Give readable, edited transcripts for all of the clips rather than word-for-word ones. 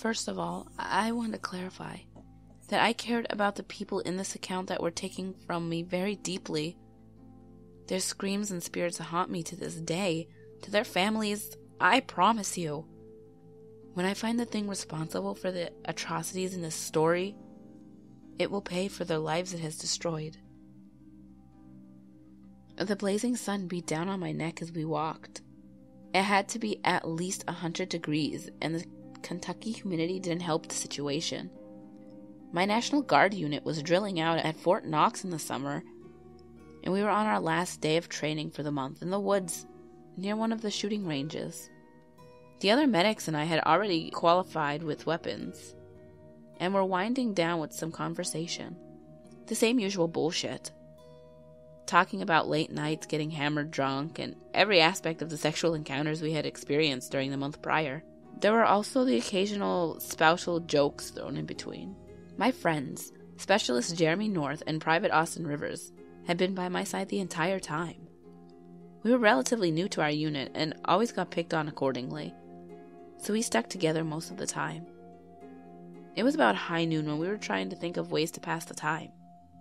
First of all, I want to clarify that I cared about the people in this account that were taking from me very deeply. Their screams and spirits haunt me to this day. To their families, I promise you. When I find the thing responsible for the atrocities in this story, it will pay for the lives it has destroyed. The blazing sun beat down on my neck as we walked. It had to be at least 100 degrees, and the Kentucky humidity didn't help the situation. My National Guard unit was drilling out at Fort Knox in the summer, and we were on our last day of training for the month in the woods near one of the shooting ranges. The other medics and I had already qualified with weapons, and were winding down with some conversation. The same usual bullshit. Talking about late nights, getting hammered drunk, and every aspect of the sexual encounters we had experienced during the month prior. There were also the occasional spousal jokes thrown in between. My friends, Specialist Jeremy North and Private Austin Rivers, had been by my side the entire time. We were relatively new to our unit and always got picked on accordingly, so we stuck together most of the time. It was about high noon when we were trying to think of ways to pass the time.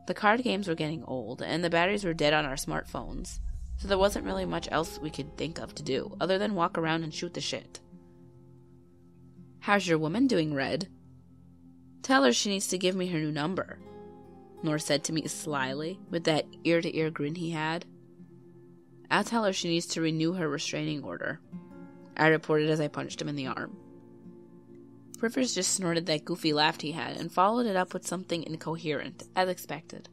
The card games were getting old, and the batteries were dead on our smartphones, so there wasn't really much else we could think of to do, other than walk around and shoot the shit. "How's your woman doing, Red?" "Tell her she needs to give me her new number," North said to me slyly, with that ear-to-ear grin he had. "I'll tell her she needs to renew her restraining order," I reported as I punched him in the arm. Rivers just snorted that goofy laugh he had and followed it up with something incoherent, as expected.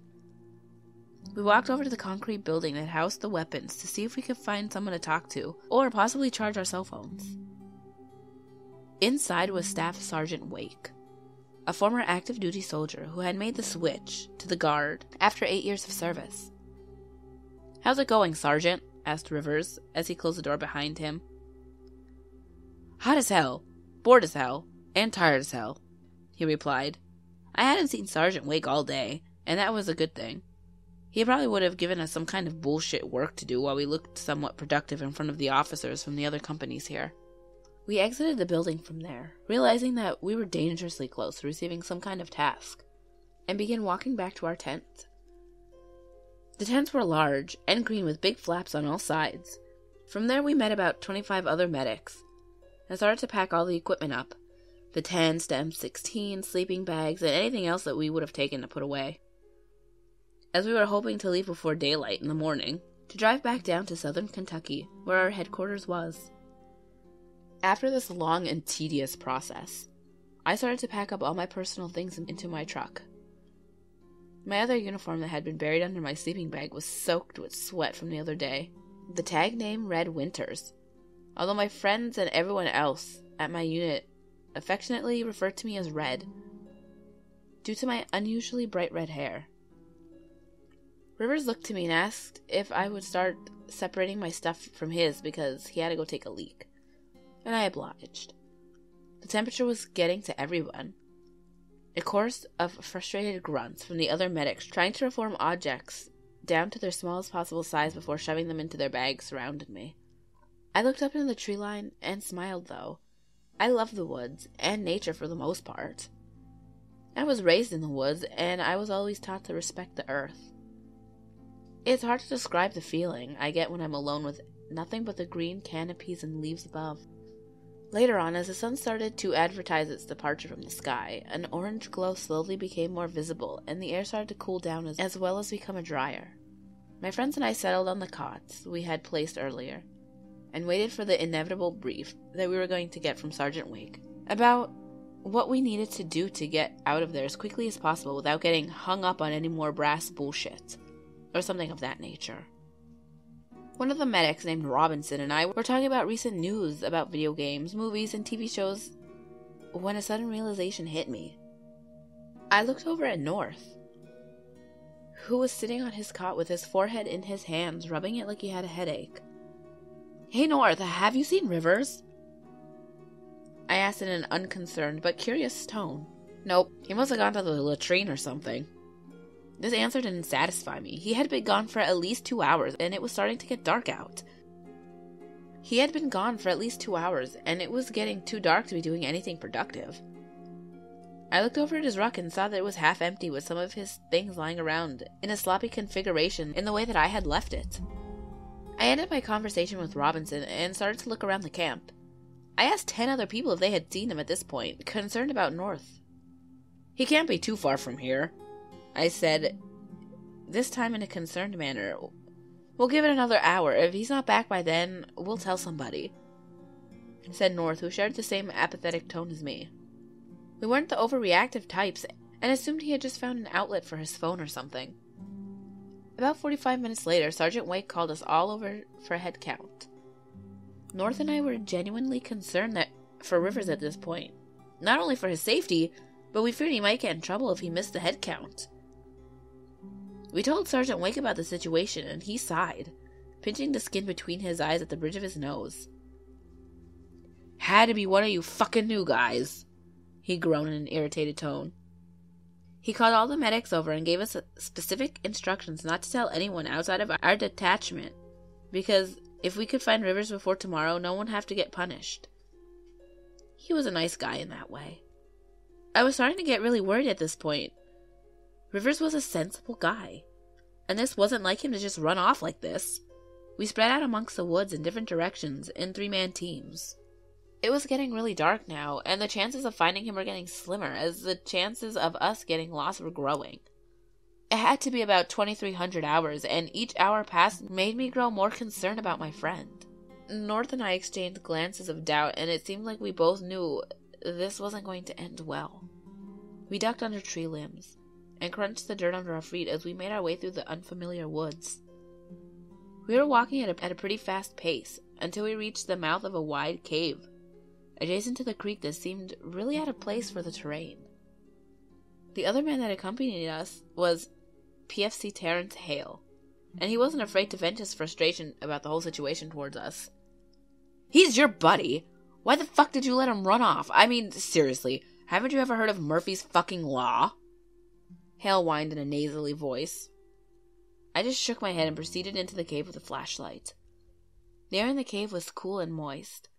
We walked over to the concrete building that housed the weapons to see if we could find someone to talk to, or possibly charge our cell phones. Inside was Staff Sergeant Wake, a former active duty soldier who had made the switch to the Guard after 8 years of service. "How's it going, Sergeant?" asked Rivers as he closed the door behind him. "Hot as hell, bored as hell, and tired as hell," he replied. I hadn't seen Sergeant Wake all day, and that was a good thing. He probably would have given us some kind of bullshit work to do while we looked somewhat productive in front of the officers from the other companies here. We exited the building from there, realizing that we were dangerously close to receiving some kind of task, and began walking back to our tent. The tents were large and green with big flaps on all sides. From there we met about 25 other medics, and started to pack all the equipment up. The tents, the M16, sleeping bags, and anything else that we would have taken to put away. As we were hoping to leave before daylight in the morning, to drive back down to southern Kentucky, where our headquarters was. After this long and tedious process, I started to pack up all my personal things into my truck. My other uniform that had been buried under my sleeping bag was soaked with sweat from the other day. The tag name read Winters, although my friends and everyone else at my unit affectionately referred to me as Red, due to my unusually bright red hair. Rivers looked to me and asked if I would start separating my stuff from his because he had to go take a leak, and I obliged. The temperature was getting to everyone. A chorus of frustrated grunts from the other medics trying to reform objects down to their smallest possible size before shoving them into their bags surrounded me. I looked up into the tree line and smiled, though. I love the woods and nature for the most part. I was raised in the woods, and I was always taught to respect the earth. It's hard to describe the feeling I get when I'm alone with nothing but the green canopies and leaves above. Later on, as the sun started to advertise its departure from the sky, an orange glow slowly became more visible, and the air started to cool down as well as become drier. My friends and I settled on the cots we had placed earlier, and waited for the inevitable brief that we were going to get from Sergeant Wake about what we needed to do to get out of there as quickly as possible without getting hung up on any more brass bullshit, or something of that nature. One of the medics named Robinson and I were talking about recent news about video games, movies, and TV shows when a sudden realization hit me. I looked over at North, who was sitting on his cot with his forehead in his hands, rubbing it like he had a headache. "Hey North, have you seen Rivers?" I asked in an unconcerned but curious tone. "Nope, he must have gone to the latrine or something." This answer didn't satisfy me. He had been gone for at least 2 hours, and it was starting to get dark out. He had been gone for at least 2 hours, and it was getting too dark to be doing anything productive. I looked over at his ruck and saw that it was half empty with some of his things lying around in a sloppy configuration in the way that I had left it. I ended my conversation with Robinson and started to look around the camp. I asked 10 other people if they had seen him at this point, concerned about North. "He can't be too far from here," I said, this time in a concerned manner. "We'll give it another hour. If he's not back by then, we'll tell somebody," said North, who shared the same apathetic tone as me. We weren't the overreactive types, and assumed he had just found an outlet for his phone or something. About 45 minutes later, Sergeant Wake called us all over for a head count. North and I were genuinely concerned for Rivers at this point. Not only for his safety, but we feared he might get in trouble if he missed the head count. We told Sergeant Wake about the situation, and he sighed, pinching the skin between his eyes at the bridge of his nose. "Had to be one of you fucking new guys," he groaned in an irritated tone. He called all the medics over and gave us specific instructions not to tell anyone outside of our detachment, because if we could find Rivers before tomorrow, no one would have to get punished. He was a nice guy in that way. I was starting to get really worried at this point. Rivers was a sensible guy, and this wasn't like him to just run off like this. We spread out amongst the woods in different directions in 3-man teams. It was getting really dark now, and the chances of finding him were getting slimmer as the chances of us getting lost were growing. It had to be about 2,300 hours, and each hour passed made me grow more concerned about my friend. North and I exchanged glances of doubt, and it seemed like we both knew this wasn't going to end well. We ducked under tree limbs and crunched the dirt under our feet as we made our way through the unfamiliar woods. We were walking at a pretty fast pace until we reached the mouth of a wide cave adjacent to the creek that seemed really out of place for the terrain. The other man that accompanied us was PFC Terrence Hale, and he wasn't afraid to vent his frustration about the whole situation towards us. "He's your buddy. Why the fuck did you let him run off? I mean, seriously, haven't you ever heard of Murphy's fucking law?" Hale whined in a nasally voice. I just shook my head and proceeded into the cave with a flashlight. The air in the cave was cool and moist,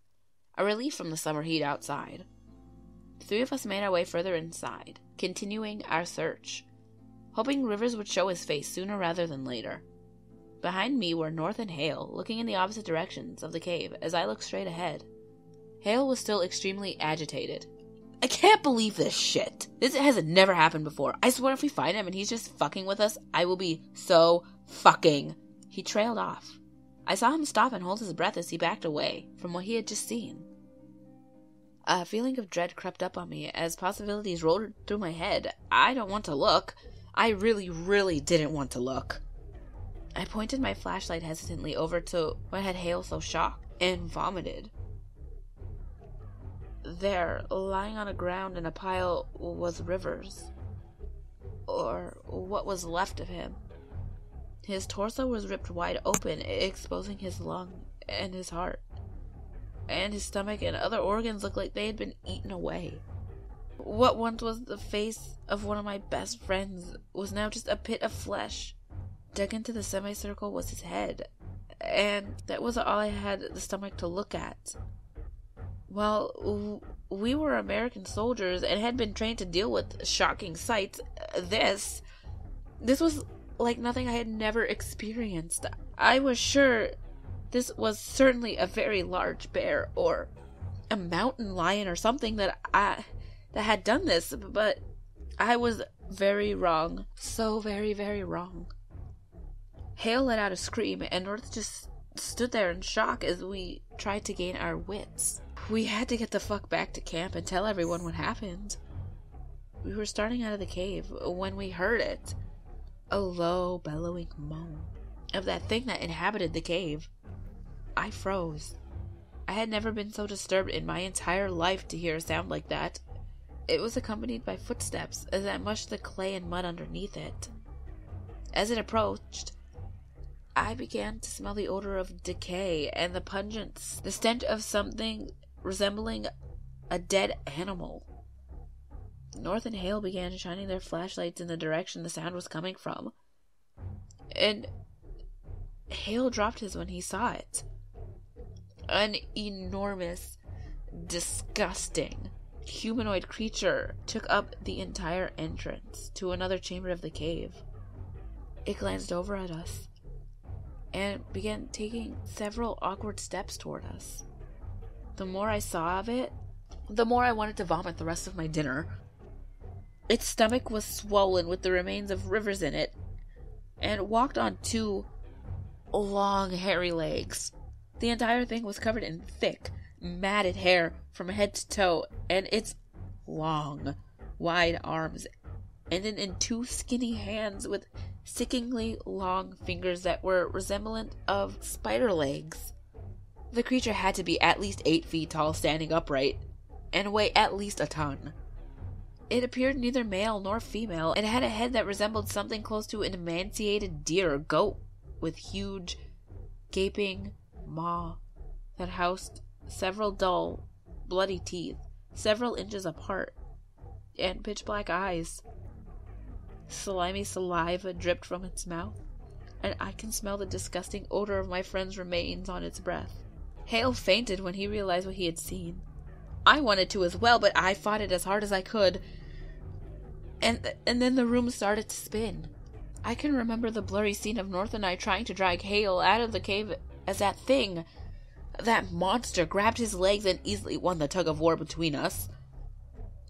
a relief from the summer heat outside. The 3 of us made our way further inside, continuing our search, hoping Rivers would show his face sooner rather than later. Behind me were North and Hale, looking in the opposite directions of the cave as I looked straight ahead. Hale was still extremely agitated. "I can't believe this shit. This has never happened before. I swear if we find him and he's just fucking with us, I will be so fucking..." He trailed off. I saw him stop and hold his breath as he backed away from what he had just seen. A feeling of dread crept up on me as possibilities rolled through my head. I don't want to look. I really, really didn't want to look. I pointed my flashlight hesitantly over to what had Hale so shocked and vomited. There, lying on the ground in a pile, was Rivers. Or what was left of him. His torso was ripped wide open, exposing his lung and his heart. And his stomach and other organs looked like they had been eaten away. What once was the face of one of my best friends was now just a pit of flesh. Dug into the semicircle was his head, and that was all I had the stomach to look at. Well, we were American soldiers and had been trained to deal with shocking sights. This was like nothing I had never experienced. I was sure this was certainly a very large bear or a mountain lion or something that had done this, but I was very wrong. So very, very wrong. Hale let out a scream, and North just stood there in shock as we tried to gain our wits. We had to get the fuck back to camp and tell everyone what happened. We were starting out of the cave when we heard it. A low, bellowing moan of that thing that inhabited the cave. I froze. I had never been so disturbed in my entire life to hear a sound like that. It was accompanied by footsteps as I mushed the clay and mud underneath it. As it approached, I began to smell the odor of decay and the stench of something resembling a dead animal. North and Hale began shining their flashlights in the direction the sound was coming from. And Hale dropped his when he saw it. An enormous, disgusting, humanoid creature took up the entire entrance to another chamber of the cave. It glanced over at us and began taking several awkward steps toward us. The more I saw of it, the more I wanted to vomit the rest of my dinner. Its stomach was swollen with the remains of Rivers in it, and walked on 2 long, hairy legs. The entire thing was covered in thick, matted hair from head to toe, and its long, wide arms ended in 2 skinny hands with sickeningly long fingers that were resemblant of spider legs. The creature had to be at least 8 feet tall standing upright, and weigh at least a ton. It appeared neither male nor female, and had a head that resembled something close to an emaciated deer or goat, with huge, gaping maw that housed several dull, bloody teeth, several inches apart, and pitch-black eyes. Slimy saliva dripped from its mouth, and I can smell the disgusting odor of my friend's remains on its breath. Hale fainted when he realized what he had seen. I wanted to as well, but I fought it as hard as I could. And then the room started to spin. I can remember the blurry scene of North and I trying to drag Hale out of the cave as that monster grabbed his legs and easily won the tug of war between us.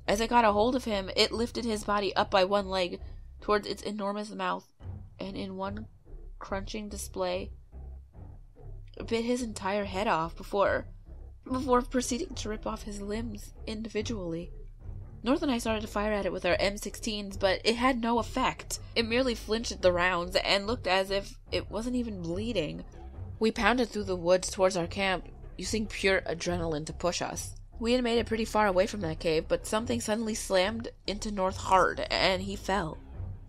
As I got a hold of him, it lifted his body up by one leg towards its enormous mouth, and in one crunching display, bit his entire head off before proceeding to rip off his limbs individually. North and I started to fire at it with our M16s, but it had no effect. It merely flinched at the rounds and looked as if it wasn't even bleeding. We pounded through the woods towards our camp, using pure adrenaline to push us. We had made it pretty far away from that cave, but something suddenly slammed into North hard, and he fell.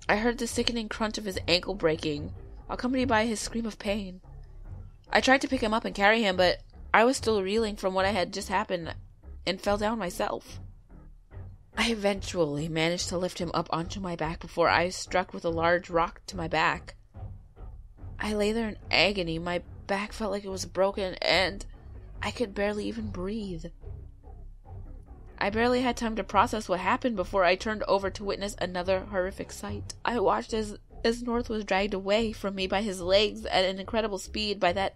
I heard the sickening crunch of his ankle breaking, accompanied by his scream of pain. I tried to pick him up and carry him, but I was still reeling from what had just happened, and fell down myself. I eventually managed to lift him up onto my back before I was struck with a large rock to my back. I lay there in agony. My back felt like it was broken, and I could barely even breathe. I barely had time to process what happened before I turned over to witness another horrific sight. I watched as North was dragged away from me by his legs at an incredible speed by that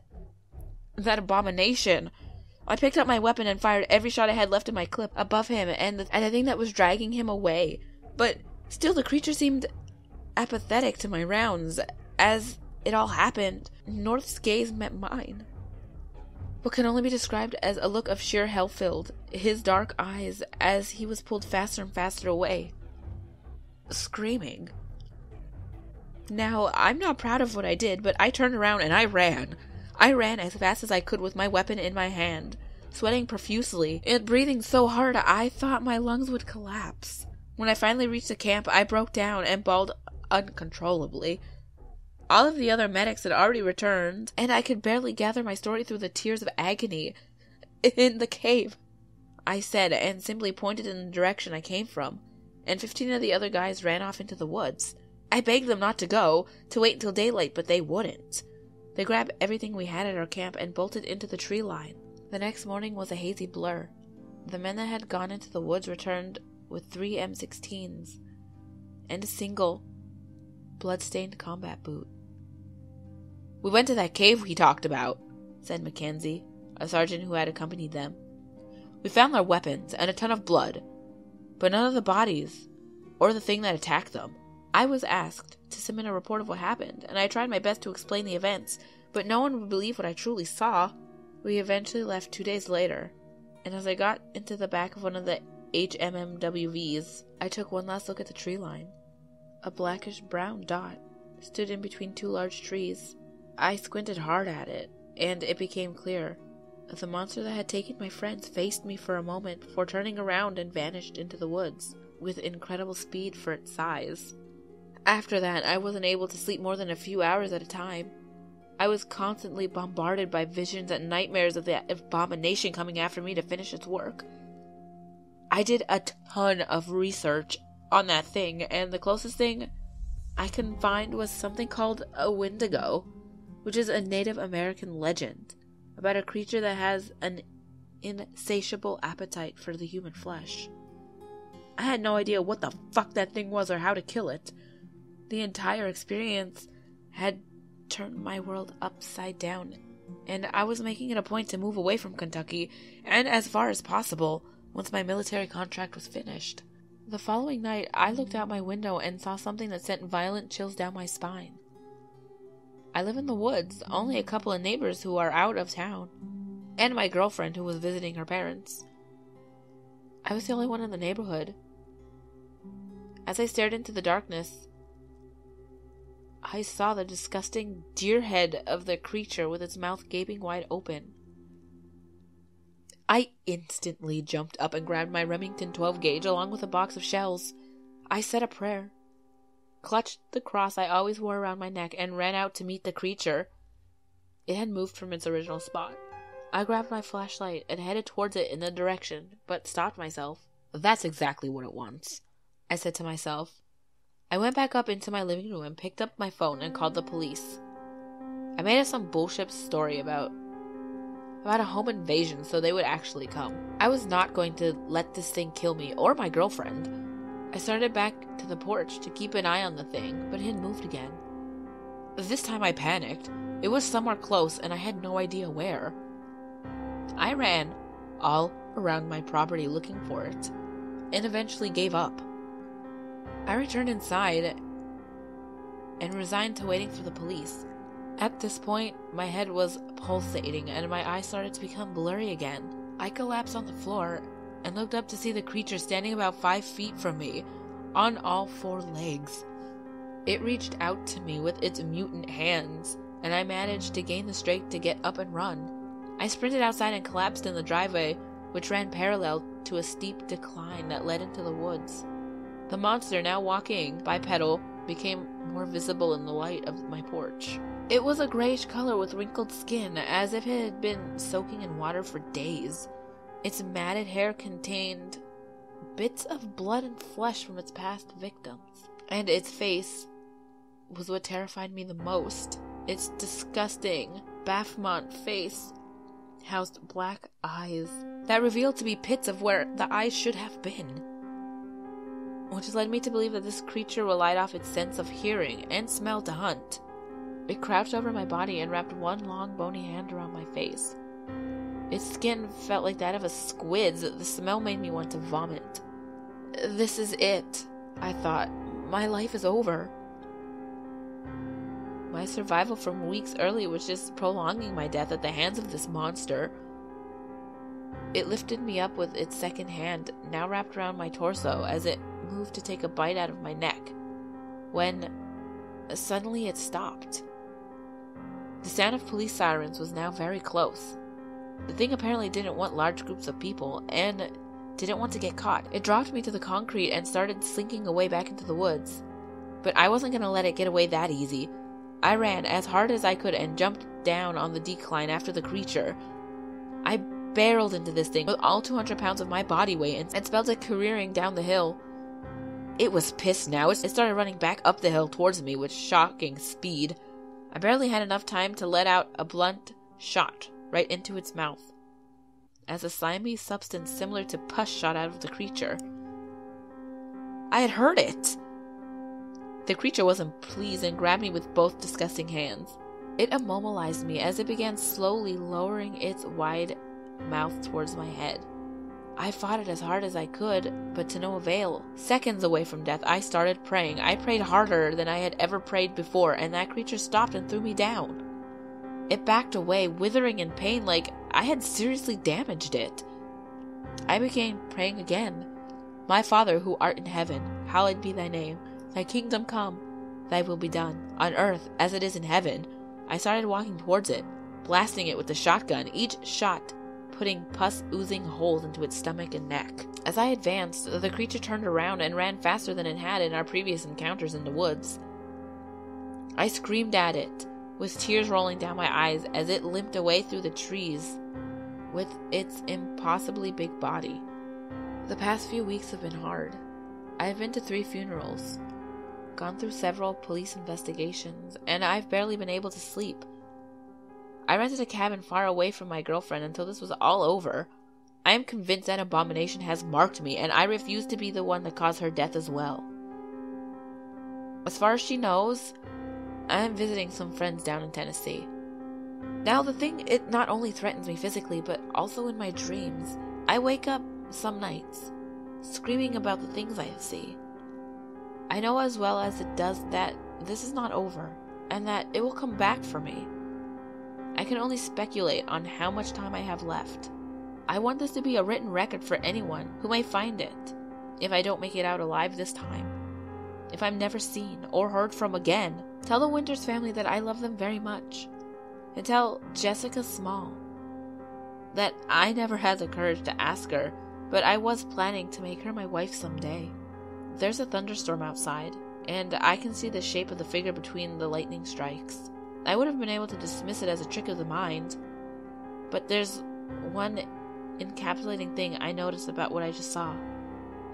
abomination. I picked up my weapon and fired every shot I had left in my clip above him and the thing that was dragging him away. But still the creature seemed apathetic to my rounds. As it all happened, North's gaze met mine. What can only be described as a look of sheer hell filled his dark eyes as he was pulled faster and faster away, screaming. Now, I'm not proud of what I did, but I turned around and I ran. I ran as fast as I could with my weapon in my hand, sweating profusely and breathing so hard I thought my lungs would collapse. When I finally reached the camp, I broke down and bawled uncontrollably. All of the other medics had already returned, and I could barely gather my story through the tears of agony. "In the cave," I said, and simply pointed in the direction I came from, and 15 of the other guys ran off into the woods. I begged them not to go, to wait until daylight, but they wouldn't. They grabbed everything we had at our camp and bolted into the tree line. The next morning was a hazy blur. The men that had gone into the woods returned with 3 M16s and a single blood-stained combat boot. "We went to that cave we talked about," said Mackenzie, a sergeant who had accompanied them. "We found their weapons and a ton of blood, but none of the bodies or the thing that attacked them." I was asked to submit a report of what happened, and I tried my best to explain the events, but no one would believe what I truly saw. We eventually left 2 days later, and as I got into the back of one of the HMMWVs, I took one last look at the tree line. A blackish-brown dot stood in between 2 large trees. I squinted hard at it, and it became clear. The monster that had taken my friends faced me for a moment before turning around and vanished into the woods, with incredible speed for its size. After that, I wasn't able to sleep more than a few hours at a time. I was constantly bombarded by visions and nightmares of the abomination coming after me to finish its work. I did a ton of research on that thing, and the closest thing I could find was something called a Wendigo, which is a Native American legend about a creature that has an insatiable appetite for the human flesh. I had no idea what the fuck that thing was or how to kill it. The entire experience had turned my world upside down, and I was making it a point to move away from Kentucky, and as far as possible, once my military contract was finished. The following night, I looked out my window and saw something that sent violent chills down my spine. I live in the woods, only a couple of neighbors who are out of town, and my girlfriend who was visiting her parents. I was the only one in the neighborhood. As I stared into the darkness, I saw the disgusting deer head of the creature with its mouth gaping wide open. I instantly jumped up and grabbed my Remington 12 gauge along with a box of shells. I said a prayer, clutched the cross I always wore around my neck, and ran out to meet the creature. It had moved from its original spot. I grabbed my flashlight and headed towards it in the direction, but stopped myself. That's exactly what it wants, I said to myself. I went back up into my living room and picked up my phone and called the police. I made up some bullshit story about a home invasion so they would actually come. I was not going to let this thing kill me or my girlfriend. I started back to the porch to keep an eye on the thing, but it had moved again. This time I panicked. It was somewhere close and I had no idea where. I ran all around my property looking for it, and eventually gave up. I returned inside and resigned to waiting for the police. At this point, my head was pulsating and my eyes started to become blurry again. I collapsed on the floor and looked up to see the creature standing about 5 feet from me, on all 4 legs. It reached out to me with its mutant hands, and I managed to gain the strength to get up and run. I sprinted outside and collapsed in the driveway, which ran parallel to a steep decline that led into the woods. The monster, now walking bipedal, became more visible in the light of my porch. It was a grayish color with wrinkled skin, as if it had been soaking in water for days. Its matted hair contained bits of blood and flesh from its past victims, and its face was what terrified me the most. Its disgusting Baphomet face housed black eyes that revealed to be pits of where the eyes should have been, which led me to believe that this creature relied off its sense of hearing and smell to hunt. It crouched over my body and wrapped one long bony hand around my face. Its skin felt like that of a squid's. The smell made me want to vomit. This is it, I thought. My life is over. My survival from weeks earlier was just prolonging my death at the hands of this monster. It lifted me up with its second hand, now wrapped around my torso, as it moved to take a bite out of my neck, when suddenly it stopped. The sound of police sirens was now very close. The thing apparently didn't want large groups of people, and didn't want to get caught. It dropped me to the concrete and started slinking away back into the woods. But I wasn't going to let it get away that easy. I ran as hard as I could and jumped down on the decline after the creature. I barreled into this thing with all 200 pounds of my body weight and spelled it careering down the hill. It was pissed now. It started running back up the hill towards me with shocking speed. I barely had enough time to let out a blunt shot right into its mouth, as a slimy substance similar to pus shot out of the creature. I had heard it! The creature wasn't pleased and grabbed me with both disgusting hands. It immobilized me as it began slowly lowering its wide mouth towards my head. I fought it as hard as I could, but to no avail. Seconds away from death, I started praying. I prayed harder than I had ever prayed before, and that creature stopped and threw me down. It backed away, withering in pain like I had seriously damaged it. I began praying again. My Father, who art in heaven, hallowed be thy name. Thy kingdom come, thy will be done, on earth as it is in heaven. I started walking towards it, blasting it with the shotgun, each shot putting pus-oozing holes into its stomach and neck. As I advanced, the creature turned around and ran faster than it had in our previous encounters in the woods. I screamed at it, with tears rolling down my eyes as it limped away through the trees with its impossibly big body. The past few weeks have been hard. I have been to 3 funerals, gone through several police investigations, and I've barely been able to sleep. I rented a cabin far away from my girlfriend until this was all over. I I am convinced that Abomination has marked me, and I refuse to be the one that caused her death as well. As far as she knows, I am visiting some friends down in Tennessee. Now the thing, it not only threatens me physically, but also in my dreams. I wake up some nights, screaming about the things I see. I know as well as it does that this is not over, and that it will come back for me. I can only speculate on how much time I have left. I want this to be a written record for anyone who may find it, if I don't make it out alive this time. If I'm never seen or heard from again, tell the Winters family that I love them very much. And tell Jessica Small that I never had the courage to ask her, but I was planning to make her my wife someday. There's a thunderstorm outside, and I can see the shape of the figure between the lightning strikes. I would have been able to dismiss it as a trick of the mind, but there's one encapsulating thing I noticed about what I just saw.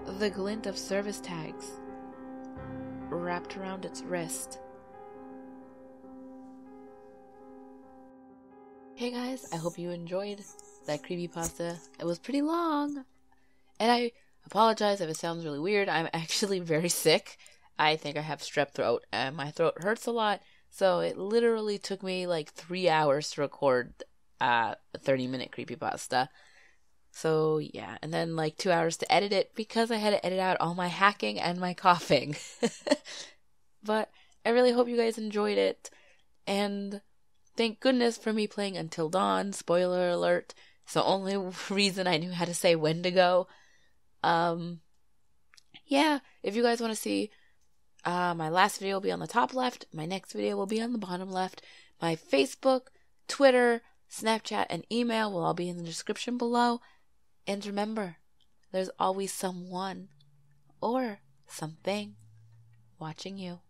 The glint of service tags wrapped around its wrist. Hey guys, I hope you enjoyed that creepypasta. It was pretty long, and I apologize if it sounds really weird. I'm actually very sick. I think I have strep throat, and my throat hurts a lot, so it literally took me like 3 hours to record a 30-minute creepypasta. So yeah, and then like 2 hours to edit it because I had to edit out all my hacking and my coughing. But I really hope you guys enjoyed it, and thank goodness for me playing Until Dawn. Spoiler alert. It's the only reason I knew how to say Wendigo. Yeah, if you guys want to see, my last video will be on the top left. My next video will be on the bottom left. My Facebook, Twitter, Snapchat, and email will all be in the description below. And remember, there's always someone or something watching you.